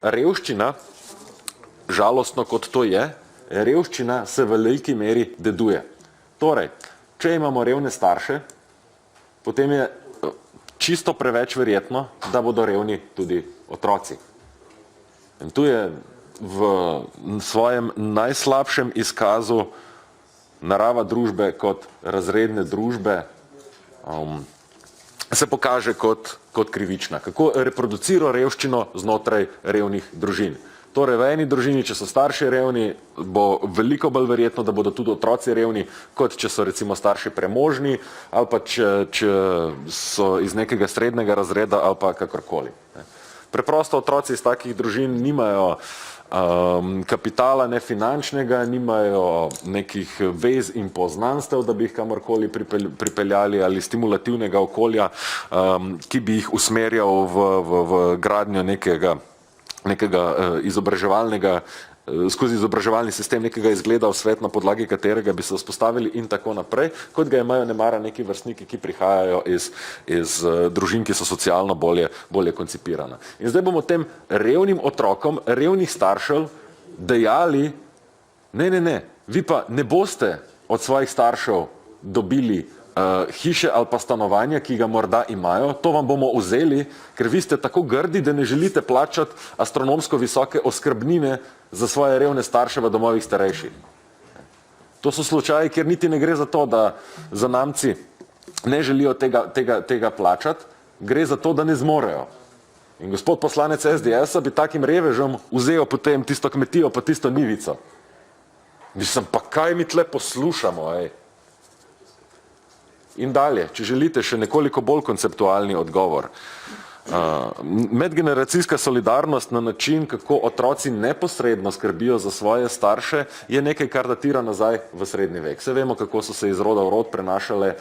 Revščina, žalostno kot to je, revščina se v veliki meri deduje. Torej, če imamo revne starše, potem je čisto preveč verjetno, da bodo revni tudi otroci. In tu je v svojem najslabšem izkazu narava družbe kot razredne družbe se pokaže kot krivična. Kako reproducira revščino znotraj revnih družin. Torej, v eni družini, če so starši revni, bo veliko bolj verjetno, da bodo tudi otroci revni, kot če so recimo starši premožni, ali pa če so iz nekega srednjega razreda ali pa kakorkoli. Preprosto otroci iz takih družin nimajo kapitala, ne finančnega, nimajo nekih vez in poznanstev, da bi jih kamorkoli pripeljali ali stimulativnega okolja, ki bi jih usmerjal v gradnjo nekega izobraževalnega, skozi izobraževalni sistem nekega izgleda v svet, na podlagi katerega bi se vzpostavili in tako naprej, kot ga imajo nemara neki vrstniki, ki prihajajo iz družin, ki so socialno bolje koncipirane. In zdaj bomo tem revnim otrokom, revnih staršev dejali, ne, vi pa ne boste od svojih staršev dobili hiše ali pa stanovanja, ki ga morda imajo, to vam bomo vzeli, ker vi ste tako grdi, da ne želite plačati astronomsko visoke oskrbnine za svoje revne starše v domovih starejših. To so slučaji, kjer niti ne gre za to, da zanamci ne želijo tega plačati, gre za to, da ne zmorejo. In gospod poslanec SDS-a bi takim revežem vzel potem tisto kmetijo pa tisto njivico. Mislim, pa kaj mi tle poslušamo, In dalje, če želite še nekoliko bolj konceptualni odgovor. Medgeneracijska solidarnost na način, kako otroci neposredno skrbijo za svoje starše, je nekaj, kar datira nazaj v srednji vek. Vse vemo, kako so se iz roda v rod prenašale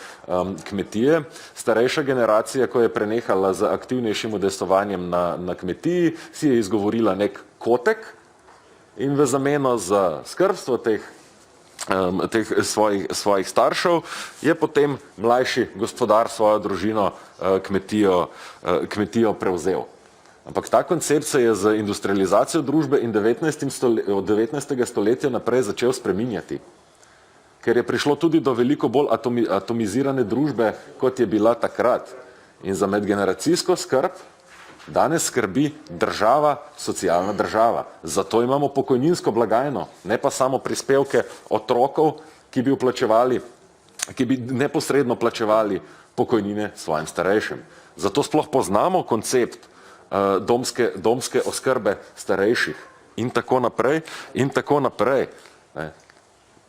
kmetije. Starejša generacija, ko je prenehala z aktivnejšim udejstvovanjem na kmetiji, si je izgovorila nek kotek in v zameno za skrbstvo teh svojih staršev, je potem mlajši gospodar svojo družino kmetijo prevzel. Ampak ta koncept se je z industrializacijo družbe in od 19. stoletja naprej začel spreminjati. Ker je prišlo tudi do veliko bolj atomizirane družbe, kot je bila takrat. In za medgeneracijsko skrb danes skrbi država, socialna država. Zato imamo pokojninsko blagajno, ne pa samo prispevke otrokov, ki bi neposredno plačevali pokojnine svojim starejšim. Zato sploh poznamo koncept domske oskrbe starejših in tako naprej in tako naprej.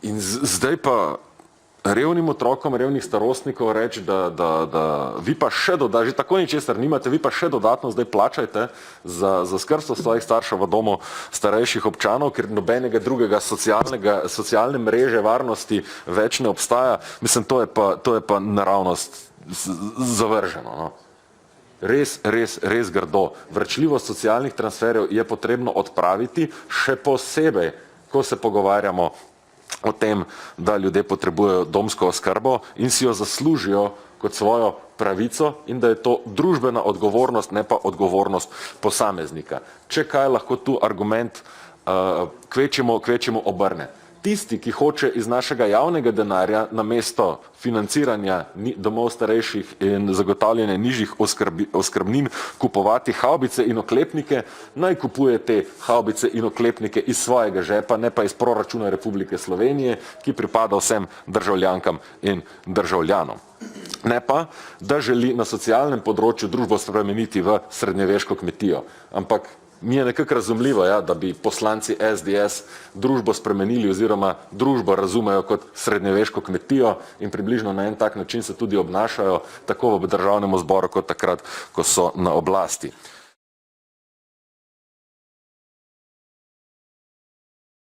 In zdaj pa revnim otrokom, revnih starostnikov reči, da vi pa še že tako ničesar nimate, vi pa še dodatno zdaj plačajte za skrbstvo svojih staršev v domu starejših občanov, ker nobenega drugega socialne mreže varnosti več ne obstaja. Mislim, to je pa naravnost zavrženo. No. Res grdo. Vračljivost socialnih transferjev je potrebno odpraviti, še posebej, ko se pogovarjamo o tem, da ljudje potrebujejo domsko oskrbo in si jo zaslužijo kot svojo pravico in da je to družbena odgovornost, ne pa odgovornost posameznika. Če kaj, lahko tu argument kvečjemu obrne. Tisti, ki hoče iz našega javnega denarja namesto financiranja domov starejših in zagotavljanja nižjih oskrbnin kupovati havbice in oklepnike, naj kupuje te havbice in oklepnike iz svojega žepa, ne pa iz proračuna Republike Slovenije, ki pripada vsem državljankam in državljanom. Ne pa, da želi na socialnem področju družbo spremeniti v srednjeveško kmetijo. Ampak mi je nekako razumljivo, da bi poslanci SDS družbo spremenili oziroma družbo razumejo kot srednjeveško kmetijo in približno na en tak način se tudi obnašajo tako v državnem zboru kot takrat, ko so na oblasti.